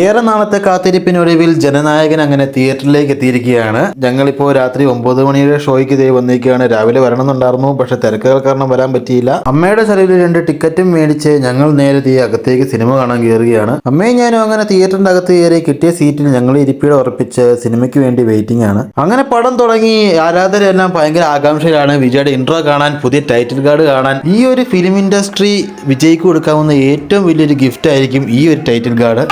ഏറെ നാളത്തെ കാത്തിരിപ്പിനൊടുവിൽ ജനനായകൻ അങ്ങനെ തിയേറ്ററിലേക്ക് എത്തിയിരിക്കുകയാണ്. ഞങ്ങളിപ്പോൾ രാത്രി 9 മണിയുടെ ഷോയ്ക്ക് ഇതേ വന്നിരിക്കുകയാണ്. രാവിലെ വരണമെന്നുണ്ടായിരുന്നു, പക്ഷെ തിരക്കുകൾ കാരണം വരാൻ പറ്റിയില്ല. അമ്മയുടെ ചെലവിൽ 2 ടിക്കറ്റും മേടിച്ച് ഞങ്ങൾ നേരെ അകത്തേക്ക് സിനിമ കാണാൻ കയറുകയാണ്. അമ്മയും ഞാനും അങ്ങനെ തിയേറ്ററിന്റെ അകത്ത് കയറി കിട്ടിയ സീറ്റിൽ ഞങ്ങൾ ഇരിപ്പിടെ ഉറപ്പിച്ച് സിനിമയ്ക്ക് വേണ്ടി വെയിറ്റിംഗ് ആണ്. അങ്ങനെ പടം തുടങ്ങി. ആരാധകരെല്ലാം ഭയങ്കര ആകാംക്ഷയിലാണ് വിജയുടെ ഇൻട്രോ കാണാൻ, പുതിയ ടൈറ്റിൽ കാർഡ് കാണാൻ. ഈ ഒരു ഫിലിം ഇൻഡസ്ട്രി വിജയ്ക്ക് കൊടുക്കാവുന്ന ഏറ്റവും വലിയൊരു ഗിഫ്റ്റ് ആയിരിക്കും ഈ ഒരു ടൈറ്റിൽ കാർഡ്.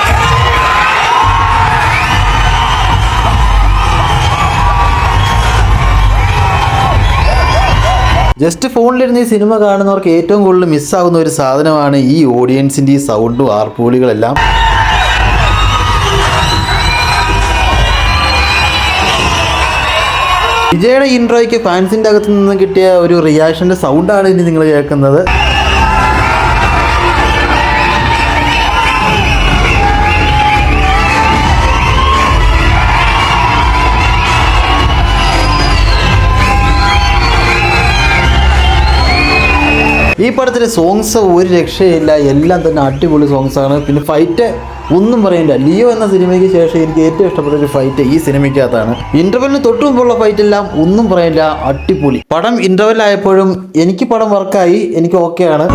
ജസ്റ്റ് ഫോണിലിരുന്ന് ഈ സിനിമ കാണുന്നവർക്ക് ഏറ്റവും കൂടുതൽ മിസ്സാകുന്ന ഒരു സാധനമാണ് ഈ ഓഡിയൻസിൻ്റെ ഈ സൗണ്ടും ആർപ്പുവിളികളെല്ലാം. വിജയുടെ ഇൻട്രോയ്ക്ക് ഫാൻസിൻ്റെ അകത്ത് നിന്ന് കിട്ടിയ ഒരു റിയാക്ഷൻ്റെ സൗണ്ടാണ് ഇനി നിങ്ങൾ കേൾക്കുന്നത്. ഈ പടത്തിലെ സോങ്സ് ഒരു രക്ഷയില്ല, എല്ലാം തന്നെ അടിപൊളി സോങ്സാണ്. പിന്നെ ഫൈറ്റ് ഒന്നും പറയില്ല. ലിയോ എന്ന സിനിമയ്ക്ക് ശേഷം എനിക്ക് ഏറ്റവും ഇഷ്ടപ്പെട്ട ഒരു ഫൈറ്റ് ഈ സിനിമയ്ക്കകത്താണ്. ഇന്റർവെല്ലിന് തൊട്ടു മുമ്പുള്ള ഫൈറ്റ് എല്ലാം ഒന്നും പറയില്ല, അടിപൊളി. പടം ഇന്റർവെല്ലായപ്പോഴും എനിക്ക് പടം വർക്കായി, എനിക്ക് ഓക്കെയാണ്.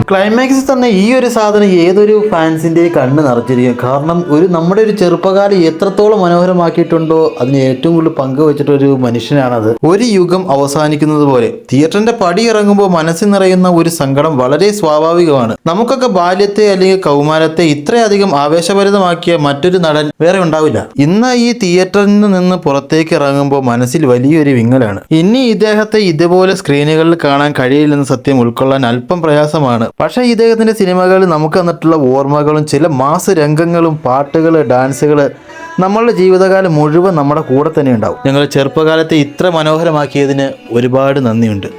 ക്ലൈമാക്സിൽ തന്നെ ഈ ഒരു സാധനം ഏതൊരു ഫാൻസിൻ്റെ കണ്ണ് നിറച്ചിരിക്കും. കാരണം നമ്മുടെ ഒരു ചെറുപ്പകാലം എത്രത്തോളം മനോഹരമാക്കിയിട്ടുണ്ടോ അതിന് ഏറ്റവും കൂടുതൽ പങ്കുവച്ചിട്ടൊരു മനുഷ്യനാണത്. ഒരു യുഗം അവസാനിക്കുന്നത് പോലെ തിയേറ്ററിന്റെ പടി ഇറങ്ങുമ്പോൾ മനസ്സിൽ നിറയുന്ന ഒരു സങ്കടം വളരെ സ്വാഭാവികമാണ്. നമുക്കൊക്കെ ബാല്യത്തെ അല്ലെങ്കിൽ കൗമാരത്തെ ഇത്രയധികം ആവേശഭരിതമാക്കിയ മറ്റൊരു നടൻ വേറെ ഉണ്ടാവില്ല. ഇന്ന് ഈ തിയേറ്ററിൽ നിന്ന് പുറത്തേക്ക് ഇറങ്ങുമ്പോൾ മനസ്സിൽ വലിയൊരു വിങ്ങലാണ്. ഇനി ഇദ്ദേഹത്തെ ഇതുപോലെ സ്ക്രീനുകളിൽ കാണാൻ കഴിയില്ലെന്ന് സത്യം ഉൾക്കൊള്ളാൻ അല്പം പ്രയാസമാണ്. പക്ഷേ ഇദ്ദേഹത്തിൻ്റെ സിനിമകളിൽ നമുക്ക് തന്നിട്ടുള്ള ഓർമ്മകളും ചില മാസ് രംഗങ്ങളും പാട്ടുകൾ, ഡാൻസുകൾ നമ്മളുടെ ജീവിതകാലം മുഴുവൻ നമ്മുടെ കൂടെ തന്നെ ഉണ്ടാവും. ഞങ്ങൾ ചെറുപ്പകാലത്തെ ഇത്ര മനോഹരമാക്കിയതിന് ഒരുപാട് നന്ദിയുണ്ട്.